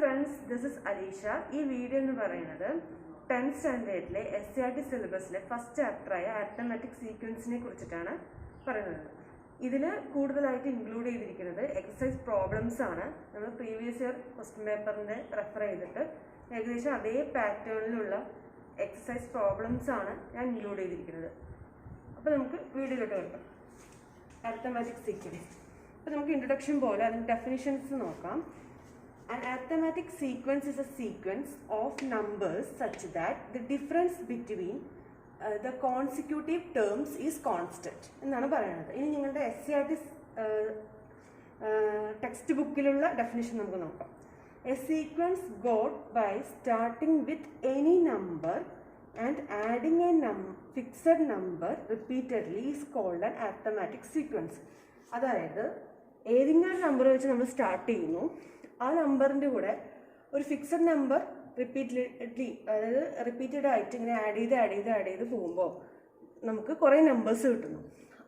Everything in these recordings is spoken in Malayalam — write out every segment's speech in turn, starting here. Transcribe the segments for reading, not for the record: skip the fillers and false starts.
friends, this is Alisha. This video is 10th standard SCRT syllabus first chapter arithmetic sequence. This is include exercise problems. Previous year question paper refer pattern exercise problems include video arithmetic sequence. Introduction definitions. An arithmetic sequence is a sequence of numbers such that the difference between the consecutive terms is constant. This is the SCRT textbook definition. A sequence got by starting with any number and adding a fixed number repeatedly is called an arithmetic sequence. That is, any number we start a number is fixed number repeatedly repeated item add numbers. That is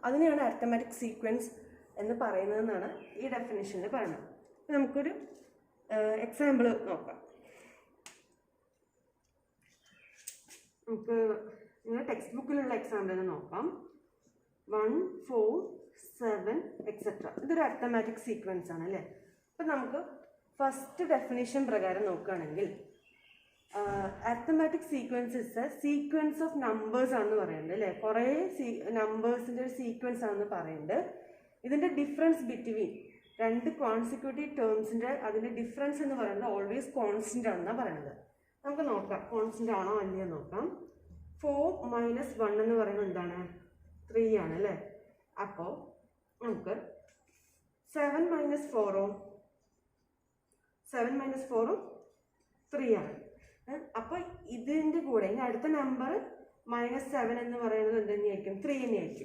arithmetic sequence in the definition. We will example. Textbook example 1, 4, 7, etc. This is arithmetic sequence. First definition arithmetic sequence is a sequence of numbers. Numbers in the sequence. The difference between two consecutive terms the difference is always constant. Constant 4 minus 1 is 3. 7 minus 4 7 minus 4 3. Now, this number minus 7 is 3. This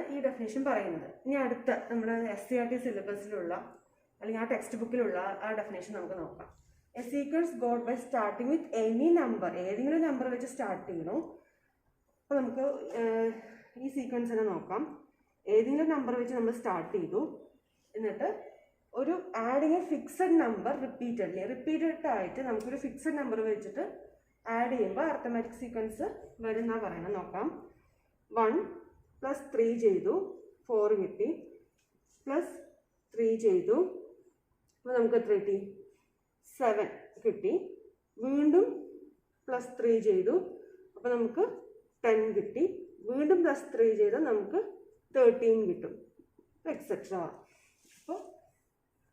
is definition. Now, SCRT syllabus textbook definition. A sequence got by starting with any number. Any number which start this sequence any number which start adding a fixed number repeatedly. Repeated fixed number add arithmetic sequence 1 plus 3 4 plus 3 7 plus 3 10 plus 3 13 etc.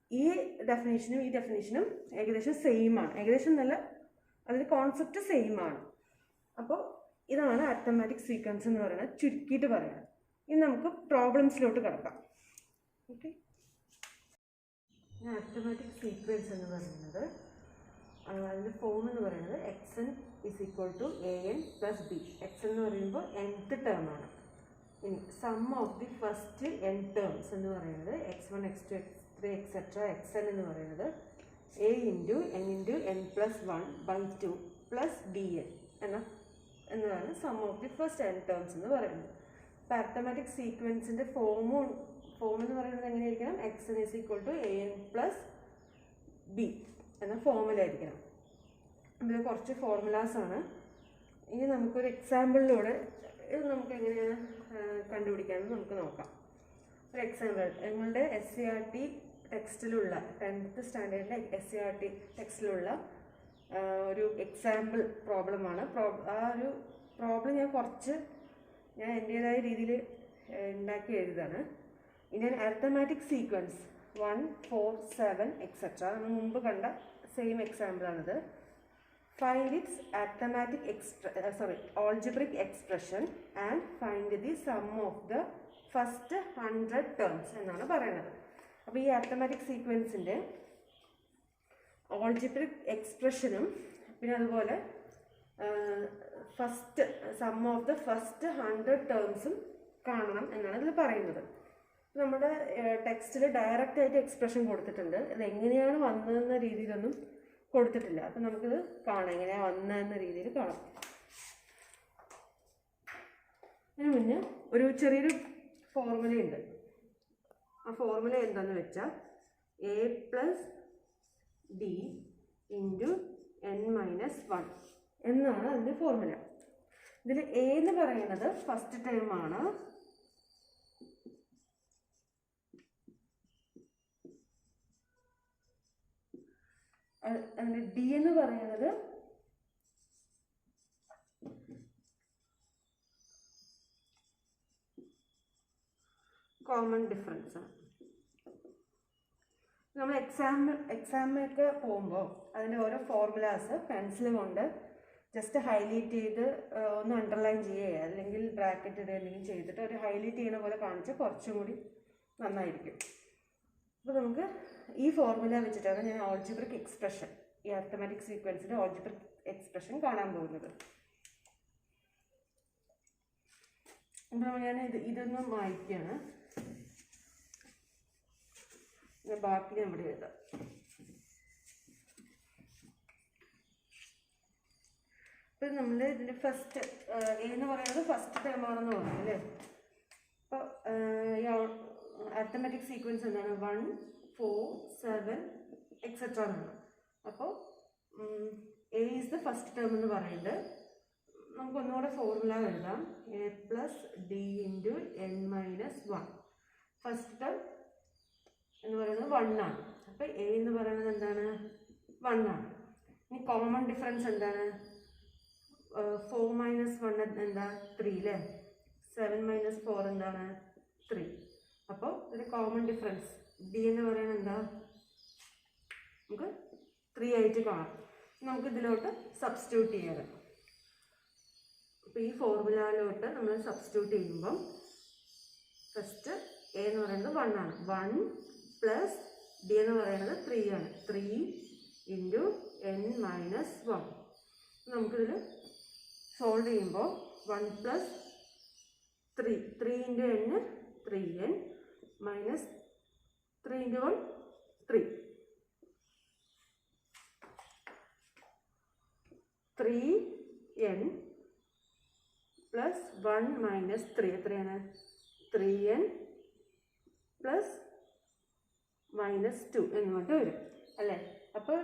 This definition is same. The concept is same. This is arithmetic sequence. This is problems. Okay. Arithmetic sequence is the form xn is equal to an plus b. Xn is nth term. Sum of the first n terms x1, x2, x3, etc. xn is a into n plus 1 by 2 plus bn. Sum of the first n terms. Arithmetic sequence in the form xn is equal to an plus b. Formula. There are formulas. This is an example. For example, SCRT text 10th standard SCRT text example problem. Problem in an arithmetic sequence 1, 4, 7, etc. Same example. Find its algebraic expression and find the sum of the first 100 terms. This arithmetic sequence in the algebraic expression first sum of the first 100 terms. നമ്മുടെ ടെക്സ്റ്റിൽ ഡയറക്റ്റ് ആയിട്ട് എക്സ്പ്രഷൻ കൊടുത്തിട്ടുണ്ട്. അത് എങ്ങനെയാണ് വന്നതെന്ന രീതിയിലൊന്നും കൊടുത്തിട്ടില്ല. അപ്പോൾ നമുക്കിത് കാണാം, എങ്ങനെയാണ് വന്നതെന്ന രീതിയിൽ കാണാം. അതിന് മുന്നേ ഒരു ചെറിയൊരു ഫോർമുലയുണ്ട്. ആ ഫോർമുല എന്താണെന്ന് വെച്ചാൽ a plus d into n minus 1 എന്നാണ് അതിൻ്റെ ഫോർമുല. ഇതിൽ a എന്ന് പറയുന്നത് ഫസ്റ്റ് ടേം ആണ്. അതിൻ്റെ d എന്ന് പറയുന്നത് കോമൺ ഡിഫറൻസ് ആണ്. നമ്മൾ എക്സാമിനൊക്കെ പോകുമ്പോൾ അതിൻ്റെ ഓരോ ഫോർമുലാസ് പെൻസിൽ കൊണ്ട് ജസ്റ്റ് ഹൈലൈറ്റ് ചെയ്ത് ഒന്ന് അണ്ടർലൈൻ ചെയ്യുക, അല്ലെങ്കിൽ ബ്രാക്കറ്റ് ഇടുക, എന്തെങ്കിലും ചെയ്തിട്ട് ഒരു ഹൈലൈറ്റ് ചെയ്യുന്ന പോലെ കാണിച്ച് കുറച്ചും കൂടി നന്നായിരിക്കും. അപ്പോൾ നമുക്ക് ഈ ഫോർമുല വെച്ചിട്ടാണ് ഞാൻ ഓൾജിബ്രിക് എക്സ്പ്രഷൻ, ഈ അരിത്മെറ്റിക് സീക്വൻസിൻ്റെ ഓൾജിബ്രിക് എക്സ്പ്രഷൻ കാണാൻ പോകുന്നത്. അപ്പോൾ ഞാൻ ഇതൊന്ന് വായിക്കുകയാണ്. ബാക്കി ഞാൻ ഇവിടെ എഴുതാം. ഇപ്പം നമ്മൾ ഇതിൻ്റെ ഫസ്റ്റ് എന്ന് പറയുന്നത് ഫസ്റ്റ് ടേം ആണെന്ന് പറഞ്ഞു അല്ലേ. അപ്പോൾ അരിത്മെറ്റിക് സീക്വൻസ് എന്താണ്? 1, 4, 7 എക്സെട്ര എന്നാണ്. അപ്പോൾ A is the first term എന്ന് പറയുന്നത്. നമുക്കൊന്നുകൂടെ ഫോർമുല എഴുതാം. a plus D into n minus 1. First term എന്ന് പറയുന്നത് 1 ആണ്. അപ്പോൾ എ എന്ന് പറയുന്നത് എന്താണ്? 1 ആണ്. ഇനി കോമൺ ഡിഫറൻസ് എന്താണ്? 4 മൈനസ് 1 എന്താ? 3 അല്ലേ. 7 മൈനസ് 4 എന്താണ്? 3. അപ്പോൾ ഇതിൻ്റെ കോമൺ ഡിഫറൻസ് ഡി എന്ന് പറയുന്നത് എന്താ? നമുക്ക് 3 ആയിട്ട് കാണാം. നമുക്ക് ഇതിലോട്ട് സബ്സ്റ്റിറ്റ്യൂട്ട് ചെയ്യാം. അപ്പോൾ ഈ ഫോർമുലയിലോട്ട് നമ്മൾ സബ്സ്റ്റിറ്റ്യൂട്ട് ചെയ്യുമ്പം ഫസ്റ്റ് എ എന്ന് പറയുന്നത് 1 ആണ്. 1 പ്ലസ് ഡി എന്ന് പറയുന്നത് 3 ആണ്. 3 ഇൻറ്റു n മൈനസ് 1. നമുക്കിതിൽ സോൾവ് ചെയ്യുമ്പോൾ 1 plus 3 into n 3n minus 3 into 1 3. 3n plus 1 minus 3 എത്രയാണ്? 3n പ്ലസ് മൈനസ് 2 എന്നിങ്ങോട്ട് വരും അല്ലേ. അപ്പോൾ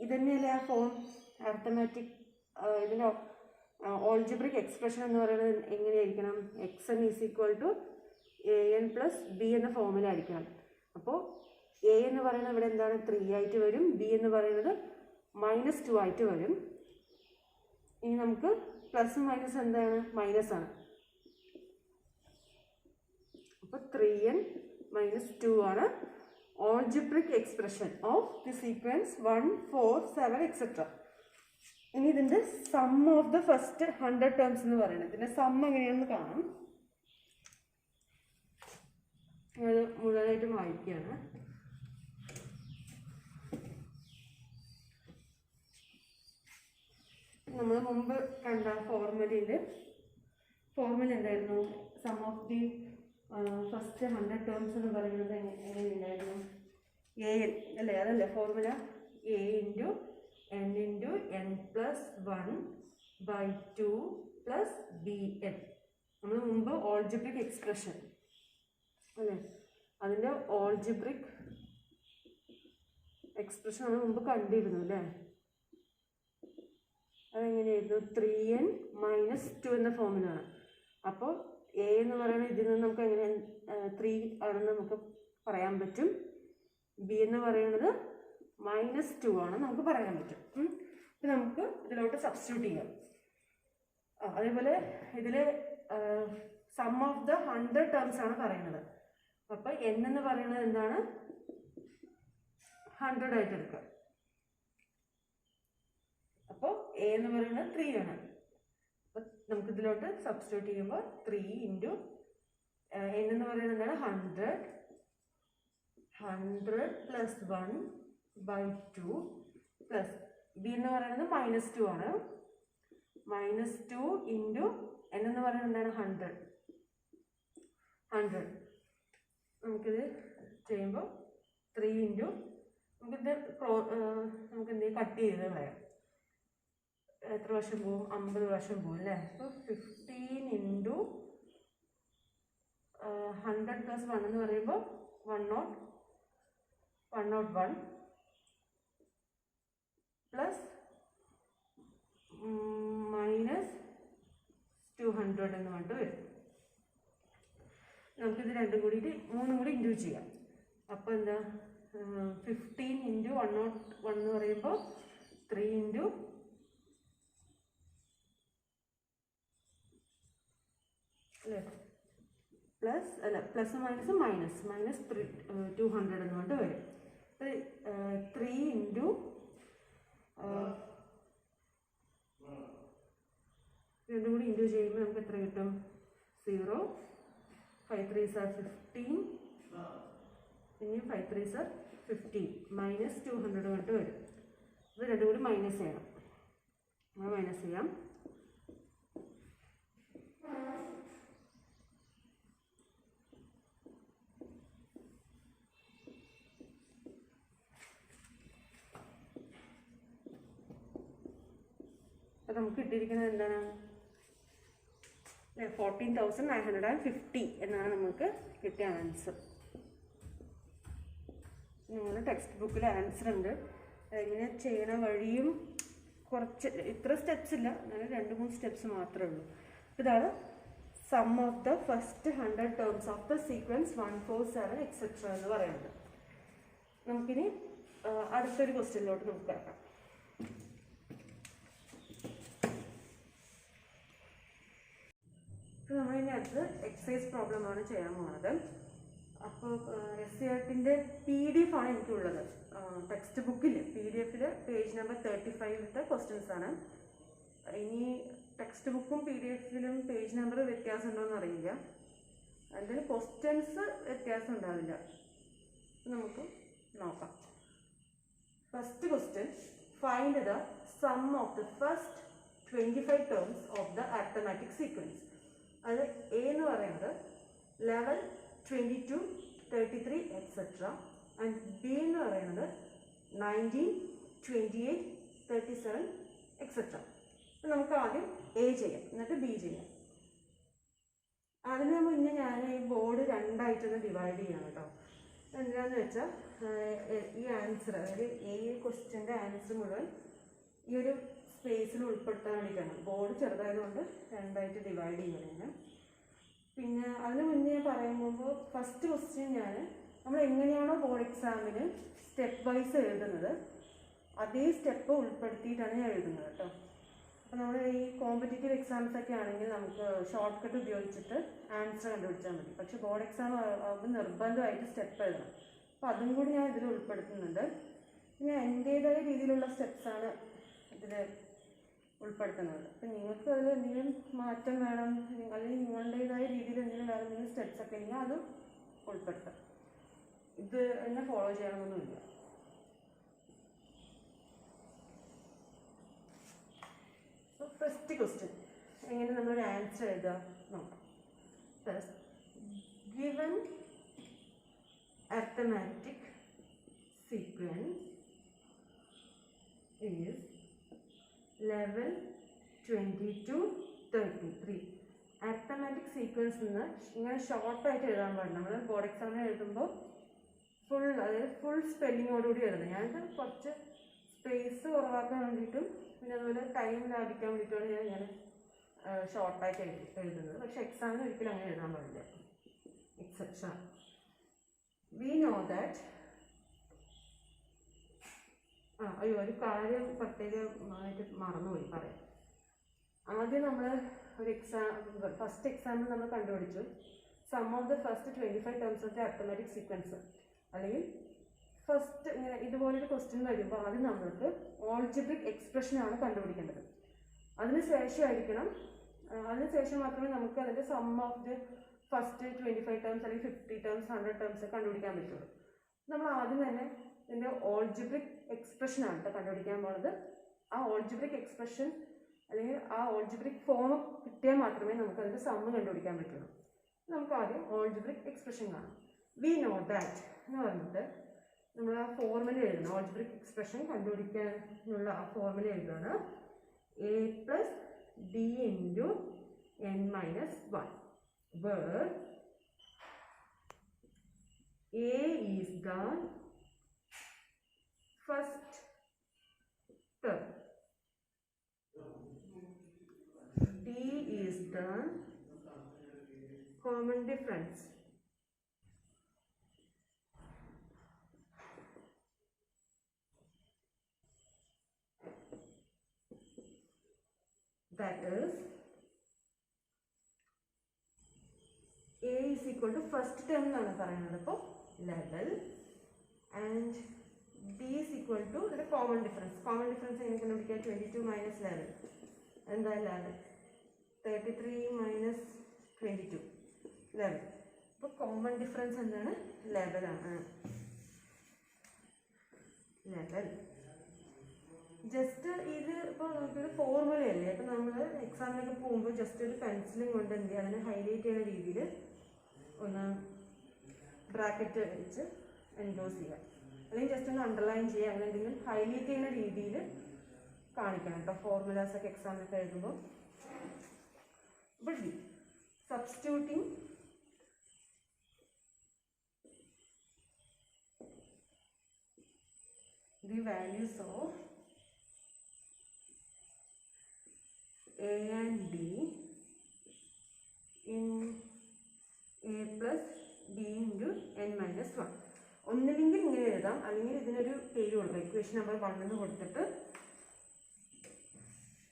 ഇതന്നെയല്ലേ ആ ഫോം അരിത്മെറ്റിക് ഇതിൻ്റെ ഓൾജിബ്രിക് എക്സ്പ്രഷൻ എന്ന് പറയുന്നത് എങ്ങനെയായിരിക്കണം? xn is equal to an plus b എന്ന ഫോമിലായിരിക്കണം. അപ്പോൾ a എന്ന് പറയുന്നത് ഇവിടെ എന്താണ്? 3 ആയിട്ട് വരും. b എന്ന് പറയുന്നത് മൈനസ് 2 ആയിട്ട് വരും. ഇനി നമുക്ക് പ്ലസ് മൈനസ് എന്താണ്? മൈനസ് ആണ്. അപ്പോൾ 3n മൈനസ് 2 ആണ് algebraic expression of the sequence 1, 4, 7 etc. ഇനി ഇതിൻ്റെ sum of the first 100 terms എന്ന് പറയുന്നത്. ഇതിൻ്റെ സം എങ്ങനെയാണെന്ന് കാണാം. അത് മുഴുവനായിട്ട് വായിക്കുകയാണ്. നമ്മൾ മുമ്പ് കണ്ട ഫോർമുല എന്തായിരുന്നു? Sum of the first 100 terms എന്ന് പറയുന്നത് എങ്ങനെയുണ്ടായിരുന്നു? an അല്ലേ, അതല്ലേ formula? a into n into n plus 1 by 2 plus bn. നമ്മൾ മുമ്പ് ഓൾജിബ്രിക് എക്സ്പ്രഷൻ അല്ലേ, അതിൻ്റെ ഓൾജിബ്രിക് എക്സ്പ്രഷൻ നമ്മൾ മുമ്പ് കണ്ടിരുന്നു അല്ലേ. അതെങ്ങനെയായിരുന്നു? 3n മൈനസ് 2 എന്ന ഫോമിലാണ്. അപ്പോൾ എ എന്ന് പറയുന്നത് ഇതിൽ നിന്ന് നമുക്ക് എങ്ങനെ 3 ആണെന്ന് നമുക്ക് പറയാൻ പറ്റും. ബി എന്ന് പറയുന്നത് മൈനസ് 2 ആണ് നമുക്ക് പറയാൻ പറ്റും. അപ്പം നമുക്ക് ഇതിലോട്ട് സബ്സ്റ്റിറ്റ്യൂട്ട് ചെയ്യാം. അതേപോലെ ഇതിൽ സം ഓഫ് ദ 100 ടേംസ് ആണ് പറയുന്നത്. അപ്പോൾ n എന്ന് പറയുന്നത് എന്താണ്? 100 ആയിട്ട് എടുക്കുക. അപ്പോൾ എ എന്ന് പറയുന്നത് 3 ആണ്. അപ്പം നമുക്ക് ഇതിലോട്ട് സബ്സ്റ്റിറ്റ്യൂട്ട് ചെയ്യുമ്പോൾ 3 ഇൻറ്റു n എന്ന് പറയുന്നത് എന്താണ്? 100 പ്ലസ് 1 ബൈ 2 പ്ലസ് ബി എന്ന് പറയുന്നത് മൈനസ് 2 ആണ്. മൈനസ് 2 ഇൻറ്റു n എന്ന് പറയുന്നത് എന്താണ്? 100. നമുക്കിത് ചെയ്യുമ്പോൾ 3 ഇൻറ്റു നമുക്കിത് നമുക്ക് എന്തെങ്കിലും കട്ട് ചെയ്ത് കളയാം. എത്ര വർഷം പോവും? 50 വർഷം പോവും അല്ലേ. അപ്പോൾ 15 ഇൻറ്റു 100 പ്ലസ് 1 എന്ന് പറയുമ്പോൾ 101. 200 എന്ന് പറഞ്ഞിട്ട് വരും. നമുക്കിത് രണ്ടും കൂടിയിട്ട് മൂന്നും കൂടി ഇൻറ്റു ചെയ്യാം. അപ്പോൾ എന്താ 15 × 101 എന്ന് പറയുമ്പോൾ 3 × അല്ലേ പ്ലസ് മൈനസ് 200 എന്ന് പറഞ്ഞിട്ട് വരും. 3 × രണ്ടും കൂടി ഇൻറ്റു ചെയ്യുമ്പോൾ നമുക്ക് എത്ര കിട്ടും? 0. 5 3s are 15. ഇനി 5 3s are 15 മൈനസ് 200 കൊണ്ട് വരും. ഇത് രണ്ടും കൂടി മൈനസ് ചെയ്യണം. മൈനസ് ചെയ്യാം. അപ്പം നമുക്ക് കിട്ടിയിരിക്കുന്നത് എന്താണ്? 14,950 എന്നാണ് നമുക്ക് കിട്ടിയ ആൻസർ. നിങ്ങളുടെ ടെക്സ്റ്റ് ബുക്കിൽ ആൻസർ ഉണ്ട്. എങ്ങനെ ചെയ്യണ വഴിയും കുറച്ച് ഇത്ര സ്റ്റെപ്സ് ഇല്ല, അങ്ങനെ 2-3 സ്റ്റെപ്സ് മാത്രമേ ഉള്ളൂ. ഇതാണ് sum of the first 100 terms of the sequence 1 4 7 etcetera എന്ന് പറയുന്നത്. നമുക്കിനി അടുത്തൊരു ക്വസ്റ്റ്യനിലോട്ട് നമുക്ക് കിടക്കാം. ഇപ്പോൾ നമ്മളിനി അടുത്ത് എക്സസൈസ് പ്രോബ്ലമാണ് ചെയ്യാൻ പോകുന്നത്. അപ്പോൾ SCERT-ൻ്റെ PDF ആണ് എനിക്കുള്ളത്. ടെക്സ്റ്റ് ബുക്കിൽ PDF പേജ് നമ്പർ 35-ത്തെ ക്വസ്റ്റ്യൻസ് ആണ്. ഇനി ടെക്സ്റ്റ് ബുക്കും PDF-ലും പേജ് നമ്പർ വ്യത്യാസം ഉണ്ടോയെന്ന് അറിയില്ല. എന്തായാലും ക്വസ്റ്റ്യൻസ് വ്യത്യാസം ഉണ്ടാവില്ല. നമുക്ക് നോക്കാം. First question, find the sum of the first 25 terms of the arithmetic sequence. അത് എ എന്ന് പറയുന്നത് 11 22 33 എക്സെട്ര ആൻഡ് ബി എന്ന് പറയുന്നത് 19 28 37 എക്സെട്ര. അപ്പം നമുക്ക് ആദ്യം എ ചെയ്യാം, എന്നിട്ട് ബി ചെയ്യാം. അതിന് മുന്നേ ഞാൻ ഈ ബോർഡ് രണ്ടായിട്ടൊന്ന് ഡിവൈഡ് ചെയ്യണം കേട്ടോ. എന്താണെന്ന് വെച്ചാൽ ഈ ആൻസർ, അതായത് ഈ ക്വസ്റ്റ്യൻ്റെ ആൻസർ മുഴുവൻ ഈ ഒരു സ്പേസിൽ ഉൾപ്പെടുത്താൻ വേണ്ടിയിട്ടാണ്. ബോർഡ് ചെറുതായതുകൊണ്ട് രണ്ടായിട്ട് ഡിവൈഡ് ചെയ്യണം. പിന്നെ അതിന് മുന്നേ പറയുമ്പോൾ ഫസ്റ്റ് ക്വസ്റ്റ്യൻ നമ്മൾ എങ്ങനെയാണോ ബോർഡ് എക്സാമിന് സ്റ്റെപ്പ് വൈസ് എഴുതുന്നത് അതേ സ്റ്റെപ്പ് ഉൾപ്പെടുത്തിയിട്ടാണ് ഞാൻ എഴുതുന്നത് കേട്ടോ. അപ്പോൾ നമ്മൾ ഈ കോമ്പറ്റേറ്റീവ് എക്സാംസ് ഒക്കെ ആണെങ്കിൽ നമുക്ക് ഷോർട്ട് കട്ട് ഉപയോഗിച്ചിട്ട് ആൻസർ കണ്ടുപിടിച്ചാൽ മതി. പക്ഷേ ബോർഡ് എക്സാം ആകുമ്പോൾ നിർബന്ധമായിട്ട് സ്റ്റെപ്പ് എഴുതണം. അപ്പോൾ അതും കൂടി ഞാൻ ഇതിൽ ഉൾപ്പെടുത്തുന്നുണ്ട്. പിന്നെ എൻ്റേതായ രീതിയിലുള്ള സ്റ്റെപ്സാണ് ഇതിൽ ഉൾപ്പെടുത്തുന്നത്. അപ്പം നിങ്ങൾക്ക് അതിൽ എന്തെങ്കിലും മാറ്റം വേണം, അല്ലെങ്കിൽ നിങ്ങളുടേതായ രീതിയിൽ എന്തെങ്കിലും വേറെ എന്തെങ്കിലും സ്റ്റെപ്സ് ഒക്കെ ഉണ്ടെങ്കിൽ അതും ഉൾപ്പെടുത്താം. ഇത് എന്നെ ഫോളോ ചെയ്യണമെന്നൊന്നുമില്ല. അപ്പോൾ ഫസ്റ്റ് ക്വസ്റ്റ്യൻ എങ്ങനെ നമ്മളൊരു ആൻസർ എഴുതുക നോക്കാം. First, given arithmetic sequence is 11 22 33. Arithmetic sequence നിന്ന് ഇങ്ങനെ ഷോർട്ടായിട്ട് എഴുതാൻ പാടില്ല. നമ്മൾ ബോർഡ് എക്സാമിന് എഴുതുമ്പോൾ ഫുൾ സ്പെല്ലിങ്ങോടുകൂടി എഴുതുന്നത്. ഞാനിത് കുറച്ച് സ്പേസ് കുറവാക്കാൻ വേണ്ടിയിട്ടും പിന്നെ അതുപോലെ ടൈം ലാഭിക്കാൻ വേണ്ടിയിട്ടാണ് ഞാൻ ഷോർട്ടായിട്ട് എഴുതുന്നത്. പക്ഷെ എക്സാമിന് ഒരിക്കലും അങ്ങനെ എഴുതാൻ പാടില്ല. Exception, we know that. അയ്യോ, ഒരു കാര്യം പ്രത്യേകമായിട്ട് മറന്നുപോയി പറയാം. ആദ്യം നമ്മൾ ഒരു ഫസ്റ്റ് എക്സാമ്പിൾ നമ്മൾ കണ്ടുപിടിച്ചു sum of the first 25 terms of the arithmetic sequence. അല്ലെങ്കിൽ ഫസ്റ്റ് ഇങ്ങനെ ഇതുപോലൊരു ക്വസ്റ്റ്യൻ വരുമ്പോൾ ആദ്യം നമ്മൾക്ക് ഓൾജിബ്രിക് എക്സ്പ്രഷനാണ് കണ്ടുപിടിക്കേണ്ടത്. അതിനുശേഷം മാത്രമേ നമുക്ക് അതിൻ്റെ sum of the first 25 terms അല്ലെങ്കിൽ 50 ടേംസ് 100 ടേംസ് കണ്ടുപിടിക്കാൻ പറ്റുള്ളൂ. നമ്മൾ ആദ്യം തന്നെ ഇതിൻ്റെ ഓൾജിബ്രിക് എക്സ്പ്രഷനാണ് കണ്ടുപിടിക്കാൻ പോകുന്നത്. ആ ഓൾജിബ്രിക് എക്സ്പ്രഷൻ അല്ലെങ്കിൽ ആ ഓൾജിബ്രിക് ഫോം കിട്ടിയാൽ മാത്രമേ നമുക്ക് അതിൻ്റെ സമ്മ് കണ്ടുപിടിക്കാൻ പറ്റുള്ളൂ. നമുക്ക് ആദ്യം ഓൾജിബ്രിക് എക്സ്പ്രഷൻ കാണാം. വി നോ ദാറ്റ് എന്ന് പറഞ്ഞിട്ട് നമ്മൾ ആ ഫോർമുല എഴുതണം. ഓൾജിബ്രിക് എക്സ്പ്രഷൻ കണ്ടുപിടിക്കാനുള്ള ആ ഫോർമുല എഴുതുകയാണ്. a plus d into n minus 1 where a is the first term, d is the common difference that is A is equal to first term എന്നാണ് പറയുന്നത്. അപ്പോൾ level and B is equal to the common difference. Common difference എങ്ങനെ കണ്ടുപിടിക്കുക? 22 minus 11 എന്താ 11? 33 minus 22 11. അപ്പോൾ കോമൺ ഡിഫറൻസ് എന്താണ്? ലെവൽ ആണ്. ലെവൽ ജസ്റ്റ് ഇത് ഇപ്പോൾ നമുക്കൊരു ഫോർമുലയല്ലേ. അപ്പോൾ നമ്മൾ എക്സാമിനൊക്കെ പോകുമ്പോൾ ജസ്റ്റ് ഒരു പെൻസിലും കൊണ്ട് എന്ത് ചെയ്യുക, അതിനെ ഹൈലൈറ്റ് ചെയ്യുന്ന രീതിയിൽ ഒന്ന് ബ്രാക്കറ്റ് വെച്ച് എൻഡോസ് ചെയ്യുക, അല്ലെങ്കിൽ ജസ്റ്റ് ഒന്ന് അണ്ടർലൈൻ ചെയ്യുക, അങ്ങനെ എന്തെങ്കിലും ഹൈലൈറ്റ് ചെയ്യുന്ന രീതിയിൽ കാണിക്കണം കേട്ടോ ഫോർമുലാസൊക്കെ എക്സാമിനൊക്കെ എഴുതുമ്പോൾ. But substituting the values of A and B in A plus B into n minus 1. ഒന്നില്ലെങ്കിൽ ഇങ്ങനെ എഴുതാം, അല്ലെങ്കിൽ ഇതിനൊരു പേര് കൊടുക്കാം. ഇക്വേഷൻ നമ്പർ 1 എന്ന് കൊടുത്തിട്ട്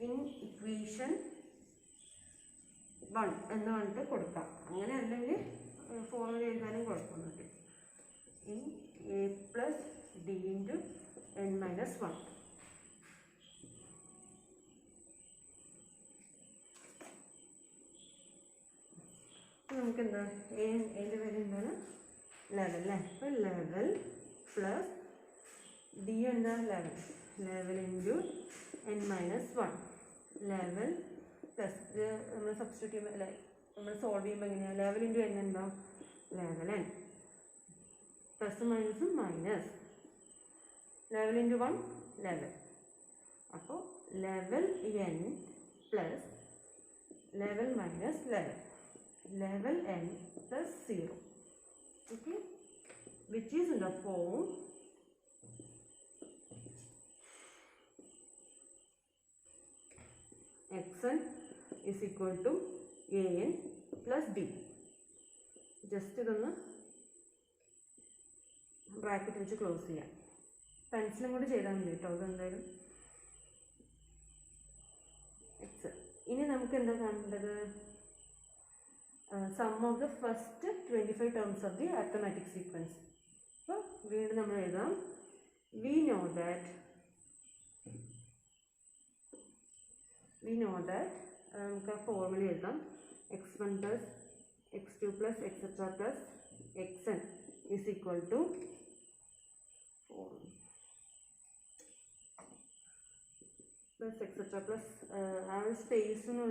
ഇൻ ഇക്വേഷൻ 1 എന്ന് പറഞ്ഞിട്ട് കൊടുക്കാം. അങ്ങനെ അല്ലെങ്കിൽ ഫോർമുല എഴുതാനും കുഴപ്പമൊന്നുമില്ല. In A plus D into N minus 1. നമുക്ക് എന്താ എൻ്റെ പേര് എന്താണ്? ലെവൽ അല്ലേ. അപ്പോൾ ലെവൽ പ്ലസ് ഡി എന്താ? Level. Level into N minus 1. Level plus നമ്മൾ സബ്സ്റ്റിറ്റ്യൂട്ട് ചെയ്യുമ്പോൾ അല്ലെ, നമ്മൾ സോൾവ് ചെയ്യുമ്പോൾ എങ്ങനെയാണ്? ലെവൽ ഇൻറ്റു എൻ എന്താ? Level N. പ്ലസ് മൈനസും മൈനസ്. Level into 1 level. അപ്പോൾ level N plus level minus level. Level N plus 0. Okay, which is in the form xn is equal to an plus b. Just ഇതൊന്ന് ബ്രാക്കറ്റ് വെച്ച് ക്ലോസ് ചെയ്യാം. പെൻസിലും കൂടി ചെയ്താൽ മതി കേട്ടോ. അതെന്തായാലും എക്സ്. ഇനി നമുക്ക് എന്താ കാണേണ്ടത്? sum of the first 25 terms of the arithmetic sequence. So വീണ്ടും നമ്മൾ എഴുതാം. we know that നമുക്ക് ഫോർമുല എഴുതാം. x1 plus x2 plus etc plus xn is equal to 4 plus etc plus ആ ഒരു സ്പേസിന്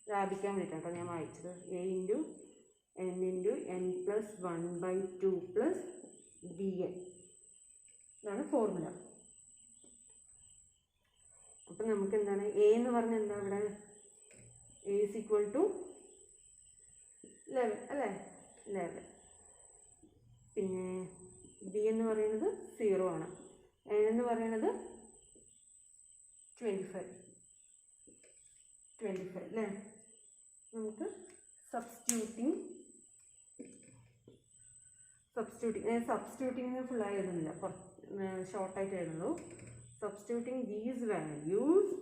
ലാഭിക്കാൻ വേണ്ടിയിട്ടാണ് കേട്ടോ ഞാൻ വായിച്ചത്. A into N into N plus 1/2 plus B N. ഇതാണ് ഫോർമുല. അപ്പം നമുക്ക് എന്താണ്? എ എന്ന് പറഞ്ഞാൽ എന്താ? ഇവിടെ എ ഇസ് ഈക്വൽ ടു 11 അല്ലേ? 11. പിന്നെ ബി എന്ന് പറയുന്നത് 0 ആണ്. എൻ എന്ന് പറയുന്നത് 25 അല്ലേ? നമുക്ക് സബ്സ്റ്റിറ്റ്യൂട്ടിങ് ഫുള്ളായി എഴുതുന്നില്ല, ഷോർട്ടായിട്ട് എഴുതുന്നു. സബ്സ്റ്റിറ്റ്യൂട്ടിങ് ദീസ് വാല്യൂസ്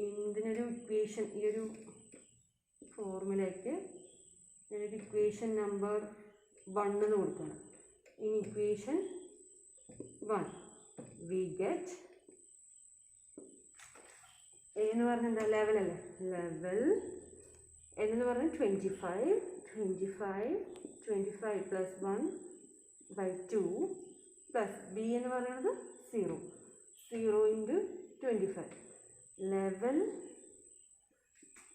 ഇതിനൊരു ഇക്വേഷൻ, ഈ ഒരു ഫോർമുലയ്ക്ക് ഞാനൊരു ഇക്വേഷൻ നമ്പർ 1 എന്ന് കൊടുക്കണം. In equation 1 we get A എന്ന് പറഞ്ഞാൽ എന്താ? ലെവൽ അല്ലേ? ലെവൽ. എൻ എന്ന് പറഞ്ഞാൽ 25 പ്ലസ് 1/2 പ്ലസ് ബി എന്ന് പറയുന്നത് 0 ഇൻറ്റു 25. ലെവൽ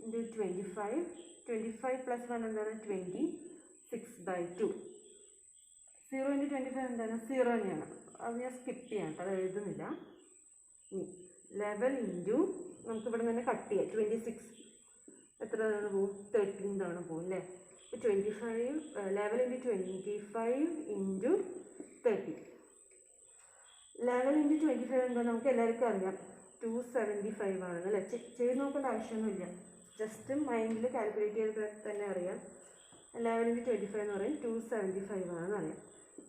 ഇൻറ്റു 25 പ്ലസ് 1 എന്താണ്? 26/2. 0 ഇൻറ്റു 25 എന്താണ്? 0 തന്നെയാണ്. അത് ഞാൻ സ്കിപ്പ് ചെയ്യാം കേട്ടോ, അത് എഴുതുന്നില്ല. ലെവൽ ഇൻറ്റു നമുക്ക് ഇവിടെ നിന്ന് കട്ട് ചെയ്യാം. 26 എത്ര തവണ പോകും? 13 തവണ പോകും അല്ലേ? 25 level into 25 into 30. Level into 25 എന്താ? നമുക്ക് എല്ലാവർക്കും അറിയാം 275 ആണെന്ന് അല്ലേ? ചെയ്ത് നോക്കേണ്ട ആവശ്യമൊന്നുമില്ല. ജസ്റ്റ് മൈൻഡിൽ കാൽക്കുലേറ്റ് ചെയ്ത് തന്നെ അറിയാം. 11 into 25 എന്ന് പറയും 275 ആണെന്ന് അറിയാം.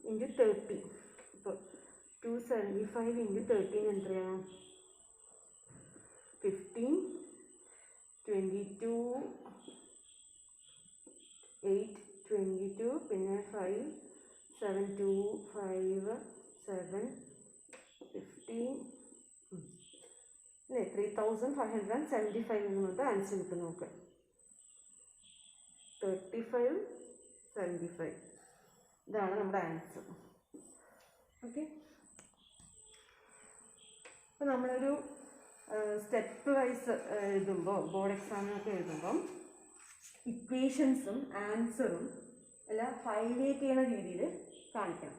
ഇൻറ്റു 30. ഇപ്പോൾ 275 ഇൻറ്റു 13 എത്രയാണ്? 15, 22, 8, 22, പിന്നെ 5, 7, 2, 5, 7, 15, 3575 എന്ന് പറഞ്ഞിട്ട് ആൻസർ കിട്ടും. നോക്ക് 3575 ഇതാണ് നമ്മുടെ ആൻസർ. ഓക്കെ, അപ്പോൾ നമ്മളൊരു സ്റ്റെപ്പ് വൈസ് എഴുതുമ്പോൾ, ബോർഡ് എക്സാമിനൊക്കെ എഴുതുമ്പം ഇക്വേഷൻസും ആൻസറും എല്ലാം ഹൈലൈറ്റ് ചെയ്യുന്ന രീതിയിൽ കാണിക്കണം.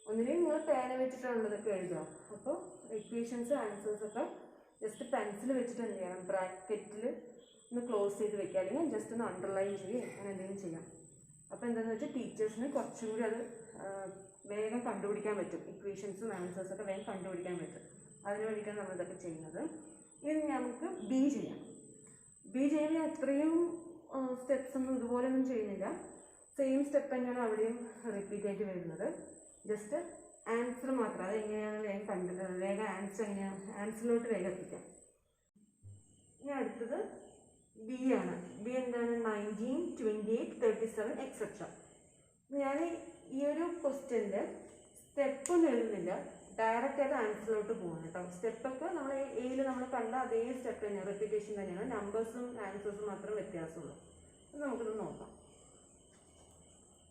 ഒന്നില്ലെങ്കിൽ നിങ്ങൾ പേന വെച്ചിട്ടുള്ളതൊക്കെ എഴുതുക. അപ്പോൾ ഇക്വേഷൻസ് ആൻസേഴ്സൊക്കെ ജസ്റ്റ് പെൻസിൽ വെച്ചിട്ട് എന്ത് ചെയ്യണം, ബ്രാക്കറ്റിൽ ഒന്ന് ക്ലോസ് ചെയ്ത് വെക്കുക, അല്ലെങ്കിൽ ജസ്റ്റ് ഒന്ന് അണ്ടർലൈൻ ചെയ്യുക, അങ്ങനെ എന്തെങ്കിലും ചെയ്യാം. അപ്പോൾ എന്താണെന്ന് വെച്ചാൽ ടീച്ചേഴ്സിന് കുറച്ചും കൂടി അത് വേഗം കണ്ടുപിടിക്കാൻ പറ്റും. ഇക്വേഷൻസും ആൻസേഴ്സൊക്കെ വേഗം കണ്ടുപിടിക്കാൻ പറ്റും. അതിന് വേണ്ടിയിട്ടാണ് നമ്മളിതൊക്കെ ചെയ്യുന്നത്. ഇനി നമുക്ക് ബി ചെയ്യാം. ബി ചെയ്യുമ്പോൾ അത്രയും സ്റ്റെപ്സ് ഒന്നും ഇതുപോലെയൊന്നും ചെയ്യുന്നില്ല. സെയിം സ്റ്റെപ്പ് തന്നെയാണ് അവിടെയും റിപ്പീറ്റ് ആയിട്ട് വരുന്നത്. ജസ്റ്റ് ആൻസർ മാത്രം, അതെങ്ങനെയാണ് വേഗം ആൻസർ എങ്ങനെയാണ് ആൻസറിലോട്ട് വേഗം എത്തിക്കാം. ഇനി അടുത്തത് ബി ആണ്. ബി എന്താണ്? 19, 28, 37 എക്സെട്ര. ഞാൻ ഈ ഒരു ക്വസ്റ്റ്യൻ്റെ സ്റ്റെപ്പൊന്നും എഴുതുന്നില്ല, ഡയറക്റ്റ് ആയിട്ട് ആൻസറിലോട്ട് പോകണം കേട്ടോ. സ്റ്റെപ്പൊക്കെ നമ്മൾ എയിൽ നമ്മൾ കണ്ട അതേ സ്റ്റെപ്പ് തന്നെയാണ്, റെപ്പിറ്റേഷൻ തന്നെയാണ്. നമ്പേഴ്സും ആൻസേഴ്സും മാത്രം വ്യത്യാസമുള്ളൂ. അത് നമുക്കിത് നോക്കാം.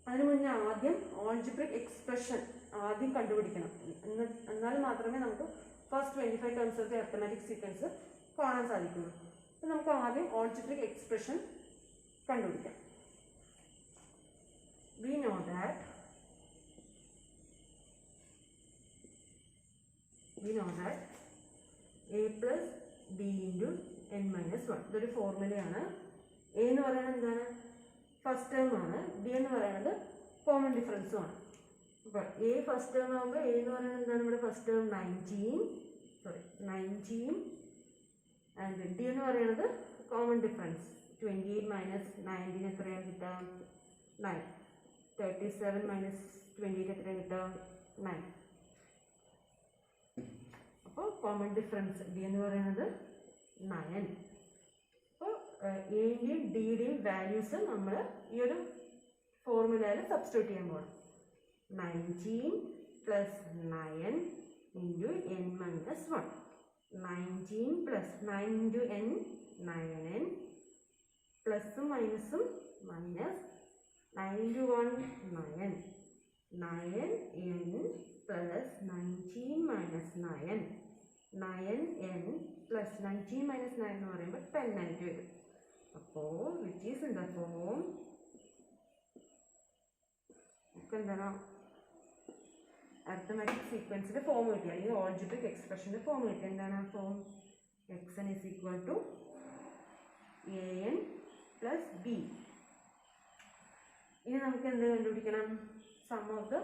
അതിന് മുന്നേ ആദ്യം ഓൾജിബ്രിക് എക്സ്പ്രഷൻ ആദ്യം കണ്ടുപിടിക്കണം. എന്നാൽ മാത്രമേ നമുക്ക് first 25 terms of arithmetic sequence കാണാൻ സാധിക്കുള്ളൂ. അപ്പോൾ നമുക്ക് ആദ്യം ഓൾജിബ്രിക് എക്സ്പ്രഷൻ കണ്ടുപിടിക്കാം. We know that a plus b into n minus 1 ഇതൊരു ഫോർമുലയാണ്. എ എന്ന് പറയുന്നത് എന്താണ്? ഫസ്റ്റ് ടേം ആണ്. ബി എന്ന് പറയുന്നത് കോമൺ ഡിഫറൻസും ആണ്. അപ്പോൾ എ ഫസ്റ്റ് ടേം ആകുമ്പോൾ എ എന്ന് പറയുന്നത് എന്താണ്? ഇവിടെ ഫസ്റ്റ് ടേം 19 ആൻഡ് ഡി എന്ന് പറയുന്നത് കോമൺ ഡിഫറൻസ് 28 മൈനസ് 19 എത്രയാണ് കിട്ടുക? 9. 37 മൈനസ് 28 എത്രയാണ് കിട്ടുക? 9. അപ്പോൾ കോമൺ ഡിഫറൻസ് ഡി എന്ന് പറയുന്നത് 9. അപ്പോൾ എയുടെയും ഡിയുടെയും വാല്യൂസ് നമ്മൾ ഈ ഒരു ഫോർമുലയിൽ സബ്സ്റ്റിറ്റ്യൂട്ട് ചെയ്യാൻ പോകണം. 19 plus 9 into n minus 1. 19 plus 9 into n 9n പ്ലസും മൈനസും minus 9 into 1 9. 9n plus 19 minus 9. 9n plus 19 minus 9 എന്ന് പറയുമ്പോൾ 10 ആയിട്ട് വരും. അപ്പോൾ which is in the form ഒക്കെ എന്താണ്? അരിത്തമാറ്റിക് സീക്വൻസിൻ്റെ ഫോം കിട്ടിയ, അല്ലെങ്കിൽ ഓൾജിബ്രിക് എക്സ്പ്രഷൻ്റെ ഫോം കിട്ടിയ എന്താണ് ആ form? xn is equal to an plus b. ഇനി നമുക്ക് എന്ത് കണ്ടുപിടിക്കണം? Sum of the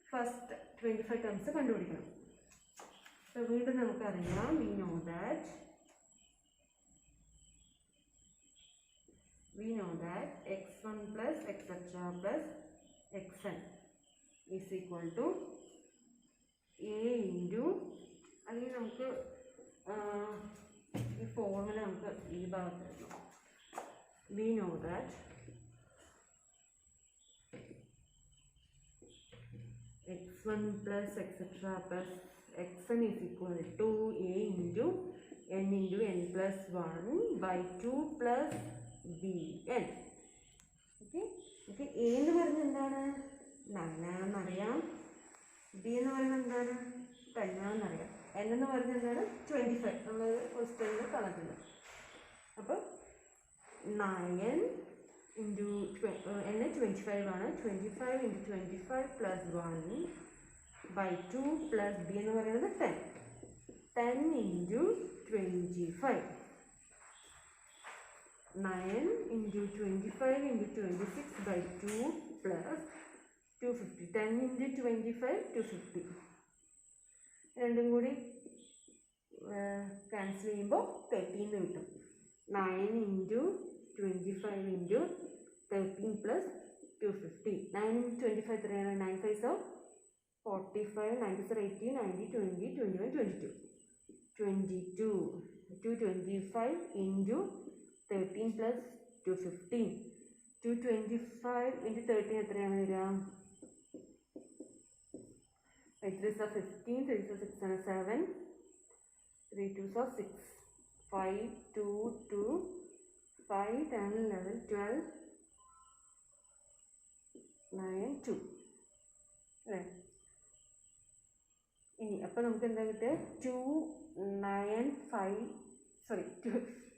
first 25 terms കണ്ടുപിടിക്കണം. അപ്പോൾ വീണ്ടും നമുക്കറിയാം, we know that x1 plus etc plus xn is equal to a into, അല്ലെങ്കിൽ നമുക്ക് ഈ ഫോർമുല നമുക്ക് ഈ ഭാഗത്ത് എഴുതാം. we know that x1 plus etc plus xn is equal to a into n plus 1 by 2 plus bn. Okay, okay. A എന്ന് പറയുന്നത് എന്താണ്? 9 ആണെന്നറിയാം. ബി എന്ന് പറയുന്നത് എന്താണ്? 10 ആണെന്നറിയാം. n എന്ന് പറയുന്നത് എന്താണ്? 25. നമ്മൾ ക്വസ്റ്റ്യനിൽ തന്നിട്ടുണ്ട്. അപ്പോൾ 9 ഇൻറ്റു n 25 ആണ്. 25 into 25 plus 1 by 2 plus b എന്ന് പറയുന്നത് 10. 10 into 25. 9 into 25 into 26 by 2 plus 250. 10 into 25 250. രണ്ടും കൂടി ക്യാൻസൽ ചെയ്യുമ്പോൾ 13 കിട്ടും. 9 into 25 into 13 plus 250. 9 into 25 300, 9 5 so 45, 9 6 80, 90, 20, 21, 22. 22. 225 into 13 plus 215. 225 into 13 എത്രയാണ് വരിക? 8 3s are 15, 3 3s are 6 and 7, 3 2s are 6, 5 2 2, 5 10 11 12, 9 2 അല്ലേ? ഇനി അപ്പോൾ നമുക്ക് എന്താ കിട്ടുക?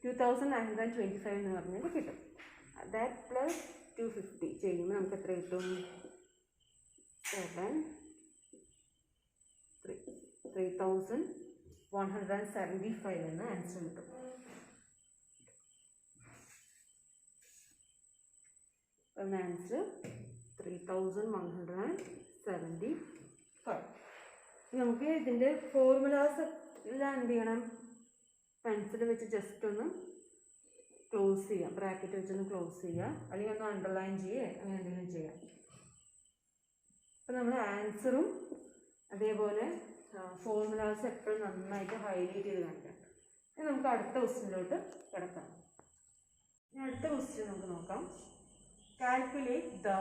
2925 എന്ന് പറഞ്ഞാൽ കിട്ടും. ദാറ്റ് പ്ലസ് 250 ചെയ്യുമ്പോൾ നമുക്ക് എത്ര കിട്ടും? 3175 എന്ന ആൻസർ കിട്ടും. ആൻസർ 3175. നമുക്ക് ഇതിൻ്റെ ഫോർമുലാസ് എല്ലാം എന്ത് ചെയ്യണം? പെൻസിൽ വെച്ച് ജസ്റ്റ് ഒന്ന് ക്ലോസ് ചെയ്യാം, ബ്രാക്കറ്റ് വെച്ചൊന്ന് ക്ലോസ് ചെയ്യാം, അല്ലെങ്കിൽ ഒന്ന് അണ്ടർലൈൻ ചെയ്യുക, അങ്ങനെ എന്തെങ്കിലും ചെയ്യാം. അപ്പോൾ നമ്മൾ ആൻസറും അതേപോലെ ഫോർമുലാസ് എപ്പോഴും നന്നായിട്ട് ഹൈലൈറ്റ് ചെയ്ത് കാണിക്കാം. ഇനി നമുക്ക് അടുത്ത ക്വസ്റ്റ്യനിലോട്ട് കിടക്കാം. ഇനി അടുത്ത ക്വസ്റ്റ്യൻ നമുക്ക് നോക്കാം. Calculate the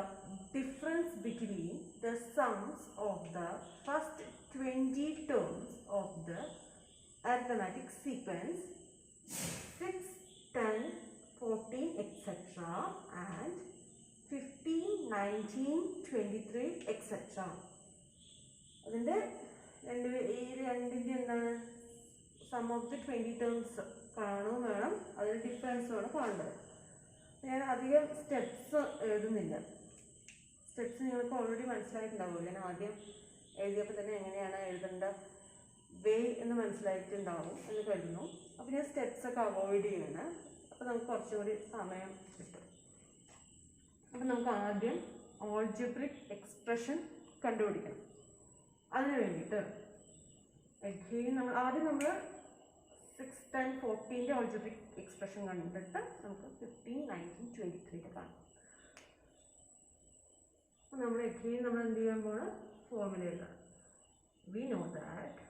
difference between the sums of the first 20 terms of the arithmetic sequence 6, 10, 14, etc. and 15, 19, 23, etc. അതിൻ്റെ ഈ രണ്ടിൻ്റെ എന്താണ്? സം ഓഫ് ദി 20 ടേംസ് കാണുകയും വേണം, അതിൽ ഡിഫറൻസ് വേണം കാണേണ്ടത്. ഞാൻ അധികം സ്റ്റെപ്സ് എഴുതുന്നില്ല. സ്റ്റെപ്സ് നിങ്ങൾക്ക് ഓൾറെഡി മനസ്സിലായിട്ടുണ്ടാവുമല്ലോ. ഞാൻ ആദ്യം എഴുതിയപ്പോൾ തന്നെ എങ്ങനെയാണ് എഴുതേണ്ട വേ എന്ന് മനസ്സിലായിട്ടുണ്ടാവും എന്ന് കരുതുന്നു. അപ്പോൾ ഞാൻ സ്റ്റെപ്സൊക്കെ അവോയ്ഡ് ചെയ്യണം. അപ്പോൾ നമുക്ക് കുറച്ചും കൂടി സമയം കിട്ടും. അപ്പോൾ നമുക്ക് ആദ്യം ഓൾജിബ്രിക് എക്സ്പ്രഷൻ കണ്ടുപിടിക്കണം. അതിന് വേണ്ടിയിട്ട് ആദ്യം നമ്മൾ 6, 10, 14 ഓൾജിബ്രിക് എക്സ്പ്രഷൻ കണ്ടിട്ട് നമുക്ക് 15, 19, 23 കാണാം. അപ്പോൾ നമ്മൾ എന്ത് ചെയ്യാൻ പോകണം? ഫോർമുല എഴുതാം. We know that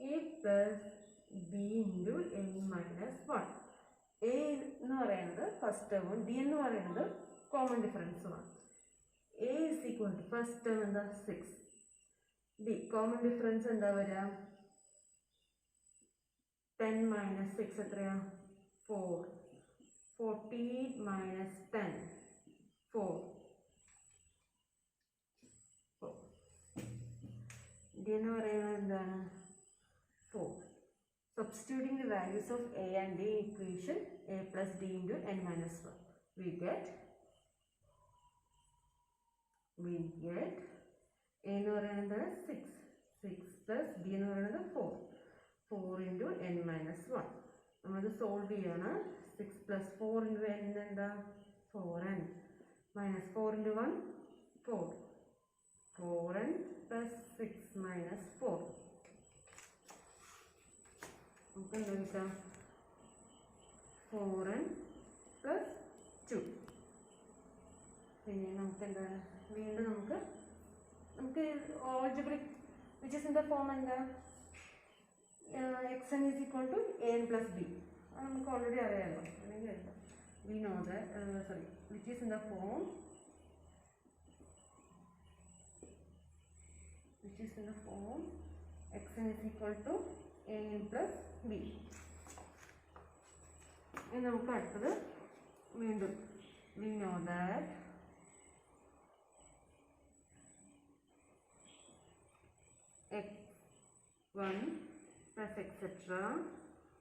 A plus B into n minus 1. A എന്ന് പറയുന്നത് ഫസ്റ്റ് ടേമും D എന്ന് പറയുന്നത് കോമൺ ഡിഫറൻസുമാണ്. A is equal to first term എന്താ? 6. D കോമൺ ഡിഫറൻസ് എന്താ വരിക? 10 minus 6 എത്രയാ? 4. 14 minus 10 4. D എന്ന് പറയുന്നത് എന്താണ്? 4. Substituting the values of A and D in equation A plus D into n minus 1, we get A എന്ന് പറയുന്നത് 6 plus D എന്ന് പറയുന്നത് 4 into n minus 1. നമ്മളത് സോൾവ് ചെയ്യാണ്. 6 plus 4 into n എന്താ? 4n minus 4 into 1 4n plus 6 minus 4. നമുക്ക് എന്താ കിട്ടുക? 4n plus 2. പിന്നെ നമുക്ക് എന്താണ്? വീണ്ടും നമുക്ക് algebraic which is in the form എന്താ? xn is equal to an plus b. അത് നമുക്ക് ഓൾറെഡി അറിയാമല്ലോ. അല്ലെങ്കിൽ എഴുതാം. We know that which is in the form xn is equal to an plus b. ഇനി നമുക്ക് അടുത്തത് വീണ്ടും we know that x1 plus etc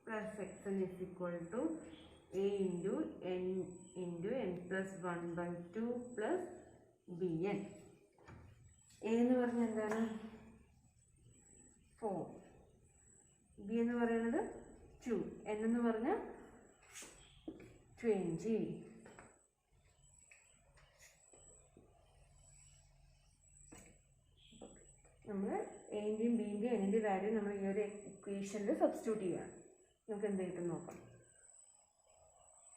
plus xn is equal to a into n plus 1 by 2 plus bn. a എന്ന് പറഞ്ഞാൽ എന്താണ്? 4. b എന്ന് പറയുന്നത് 2. n എന്ന് പറഞ്ഞാൽ 20. നമ്മൾ a എൻ്റെയും ബിൻ്റെയും എൻ്റെ വാല്യൂ നമ്മൾ ഈ ഒരു ഇക്വേഷനിൽ സബ്സ്റ്റിറ്റ്യൂട്ട് ചെയ്യുകയാണ്. നമുക്ക് എന്ത് കിട്ടും നോക്കാം.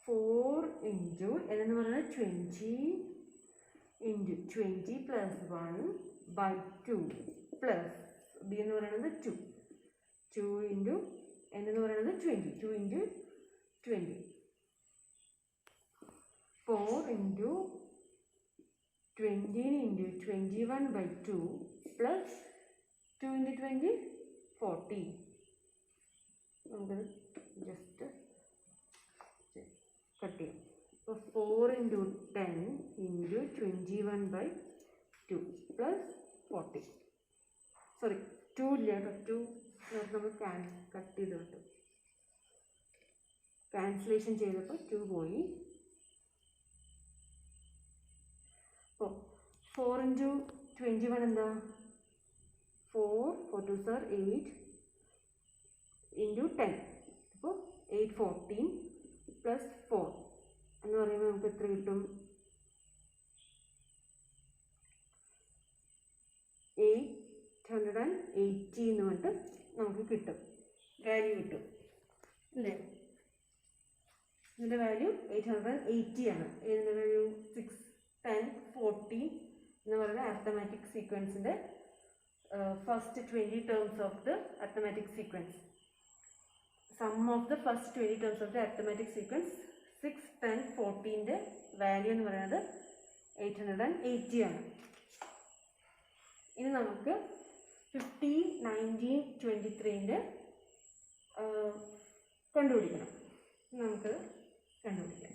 4 ഇൻറ്റു എന്ന് പറയുന്നത് 20 ഇൻറ്റു 20 പ്ലസ് 1/2 പ്ലസ് ബി എന്ന് പറയുന്നത് 2 ഇൻറ്റു എന്ന് പറയുന്നത് 20 2 into 20 4 into 20 into 21/2 plus 2 into 20 40. നമുക്കത് ജസ്റ്റ് കട്ട് ചെയ്യാം. അപ്പോൾ 4 ഇൻറ്റു 10 ഇൻറ്റു 21/2 പ്ലസ് 40. സോറി 2 ഇല്ല കേട്ടോ, 2 നമ്മൾ കട്ട് ചെയ്ത് കിട്ടും. ക്യാൻസലേഷൻ ചെയ്തപ്പോൾ 2 പോയി. അപ്പോൾ 4 ഇൻറ്റു 21 എന്താ 4 2 സാർ 8 ഇൻറ്റു 10. അപ്പോൾ 8 14 പ്ലസ് 4 എന്ന് പറയുമ്പോൾ നമുക്ക് എത്ര കിട്ടും? 880 എന്ന് പറഞ്ഞിട്ട് നമുക്ക് കിട്ടും, വാല്യൂ കിട്ടും അല്ലേ? ഇതിൻ്റെ വാല്യൂ 880 ആണ്. ഇതിൻ്റെ വാല്യൂ 6 10 14 എന്ന് പറയുന്ന arithmetic സീക്വൻസിൻ്റെ first 20 terms of the arithmetic sequence. Sum of the first 20 terms of the arithmetic sequence 6 10 14ൻ്റെ value എന്ന് പറയുന്നത് 880 ആണ്. ഇനി നമുക്ക് 15 19 23ൻ്റെ കണ്ടുപിടിക്കണം. നമുക്കത് കണ്ടുപിടിക്കാം.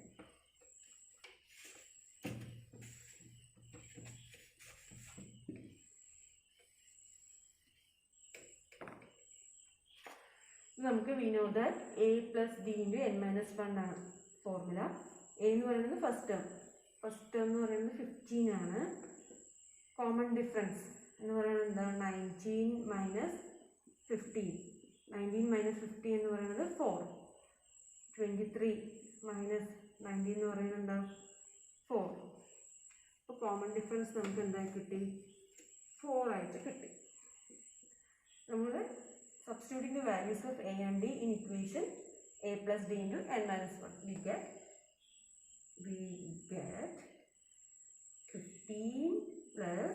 നമുക്ക് we know that A plus B into n minus 1 ആണ് ഫോർമുല. എ എന്ന് പറയുന്നത് ഫസ്റ്റ് ടേം എന്ന് പറയുന്നത് 15 ആണ്. കോമൺ ഡിഫറൻസ് എന്ന് പറയുന്നത് എന്താ 19 മൈനസ് 15. 19 മൈനസ് 50 എന്ന് പറയുന്നത് 4. 23 മൈനസ് 19 എന്ന് പറയുന്നത് എന്താ 4. അപ്പോൾ കോമൺ ഡിഫറൻസ് നമുക്ക് എന്താ കിട്ടി? 4 ആയിട്ട് കിട്ടി. നമ്മൾ substituting the values of a and d in equation a plus b into n minus 1, we get 15 plus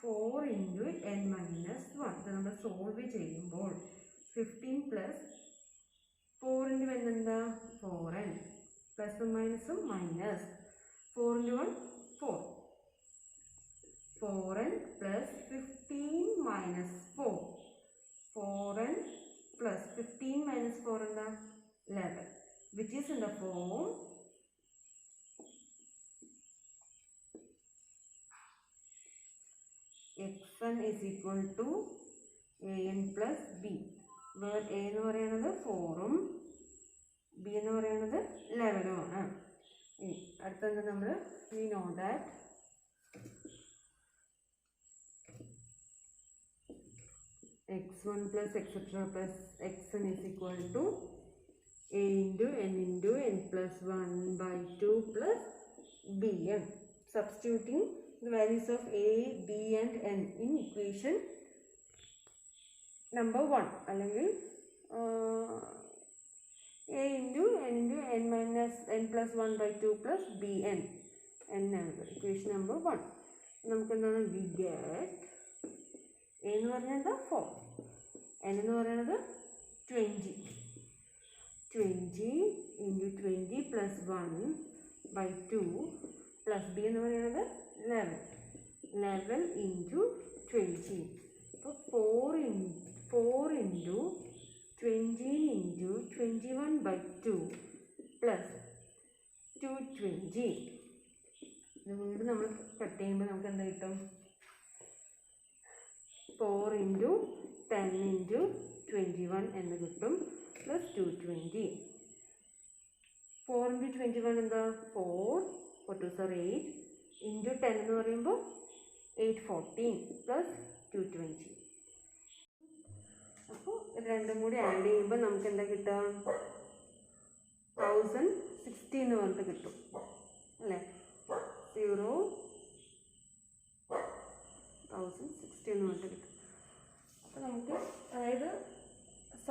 4 into n minus 1. ഇത് നമ്മൾ സോൾവ് ചെയ്യുമ്പോൾ 15 plus 4 into n എന്താ 4n പ്ലസും മൈനസും minus 4 into 1 4. 4n plus 15 minus 4. 4n plus 15 minus 4 എന്താ 11, which is in the form xn is equal to an plus b, where a എന്ന് പറയുന്നത് 4ഉം b എന്ന് പറയുന്നത് 11ഉം ആണ്. ഇനി അടുത്തത് നമ്മൾ we know that x1 plus etc plus xn is equal to a into n plus 1/2 plus bn. Substituting the values of a, b and n in equation number 1 അല്ലെങ്കിൽ a into n minus n plus 1/2 plus bn എന്നാണ് equation number 1. നമുക്ക് എന്താണ് we get a എന്ന് പറയുന്നത് 4, n എന്ന് പറയുന്നത് 20 into 20 plus 1/2 plus b എന്ന് പറയുന്നത് 11 into 20. അപ്പോൾ 4 into 20 into 21/2 plus 220. ഇത് വീണ്ടും നമ്മൾ കട്ട് ചെയ്യുമ്പോൾ നമുക്ക് എന്താ കിട്ടും? 4 into 10 into 21 എന്ന് കിട്ടും പ്ലസ് 220. 4 into 21 എന്താ 4 2 സാർ 8 into 10 എന്ന് പറയുമ്പോൾ 814 പ്ലസ് 220. അപ്പോൾ രണ്ടും കൂടി ആഡ് ചെയ്യുമ്പോൾ നമുക്ക് എന്താ കിട്ടുക? 1060 എന്ന് പറഞ്ഞിട്ട് കിട്ടും അല്ലേ? 0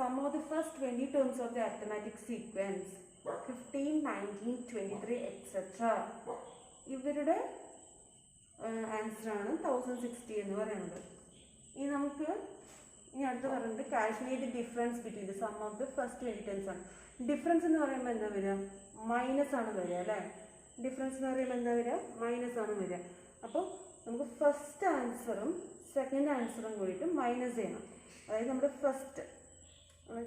sum of the first 20 terms of the arithmetic sequence 15, 19, 23, etc. ഇവരുടെ ആൻസറാണ് 1060 എന്ന് പറയുന്നത്. ഇനി നമുക്ക് ഇനി അടുത്ത് പറയുന്നത് calculate difference between the sum of the first 20 terms ആണ്. ഡിഫറൻസ് എന്ന് പറയുമ്പോൾ എന്താ വരിക? മൈനസ് ആണ് വരിക അല്ലേ? ഡിഫറൻസ് എന്ന് പറയുമ്പോൾ എന്താ വരിക? മൈനസ് ആണ് വരിക. അപ്പോൾ നമുക്ക് ഫസ്റ്റ് ആൻസറും സെക്കൻഡ് ആൻസറും കൂടിയിട്ട് മൈനസ് ചെയ്യണം. അതായത് നമ്മുടെ ഫസ്റ്റ്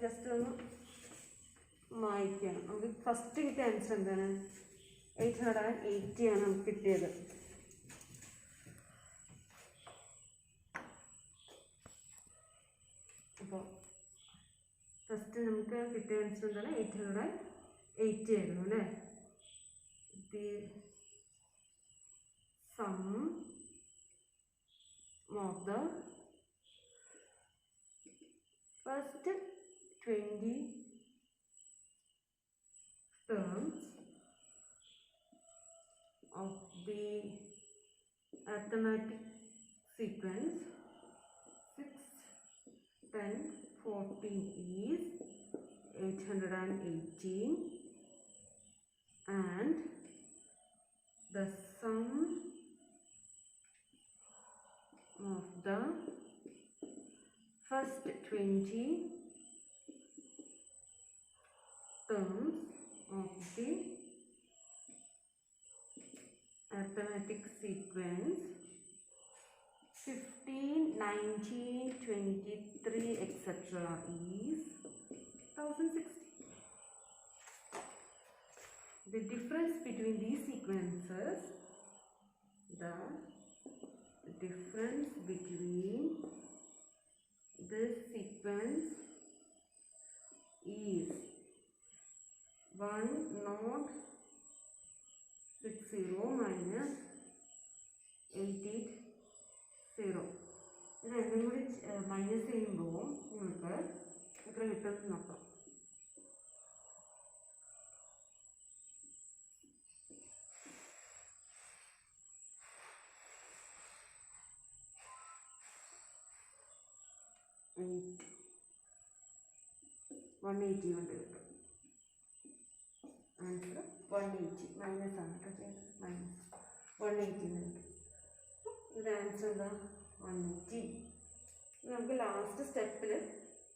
ജസ്റ്റ് ഒന്ന് മായ്ക്കണം. നമുക്ക് ഫസ്റ്റ് കിട്ടിയ ആൻസർ എന്താണ്? 880 ആണ് നമുക്ക് കിട്ടിയത്. അപ്പോൾ ഫസ്റ്റ് നമുക്ക് കിട്ടിയ ആൻസർ എന്താണ്? 880 ആയിരുന്നു അല്ലേ? The sum of the first 20 terms of the arithmetic sequence 6, 10, 14 is 818 and the sum of the first 20 terms of the arithmetic sequence 15, 19, 23, etc. is 1060. The difference between these sequences, the difference between this sequence is 1060 minus 880. ഇത് രണ്ടും കൂടി മൈനസ് ചെയ്യുമ്പോൾ നമുക്ക് എത്ര കിട്ടുമെന്ന് നോക്കാം. കൊണ്ട് കിട്ടും. ആൻസർ 180 മൈനസ് ആണ് കേട്ടോ. മൈനസ് 180 കിട്ടും. ഇതിൻ്റെ ആൻസർ എന്താ? 180. നമുക്ക് ലാസ്റ്റ് സ്റ്റെപ്പിൽ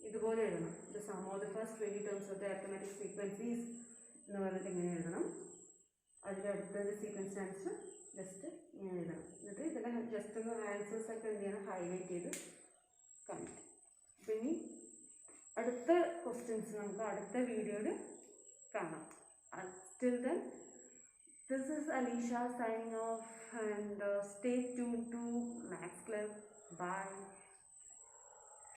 ഇതുപോലെ എഴുതണം. The sum of the first 20 terms of the arithmetic sequence is എന്ന് പറഞ്ഞിട്ട് ഇങ്ങനെ എഴുതണം. അതിൻ്റെ അടുത്തത് സീക്വൻസ് ആൻസർ ജസ്റ്റ് ഇങ്ങനെ എഴുതണം. എന്നിട്ട് ഇതിൻ്റെ ജസ്റ്റ് ഒന്ന് ആൻസേഴ്സൊക്കെ എന്ത് ചെയ്യണം? ഹൈലൈറ്റ് ചെയ്ത് കാണിക്കും. പിന്നെ അടുത്ത ക്വസ്റ്റ്യൻസ് നമുക്ക് അടുത്ത വീഡിയോയിൽ കാണാം. Till then, this is Alisha signing off and stay tuned to Max Club. Bye.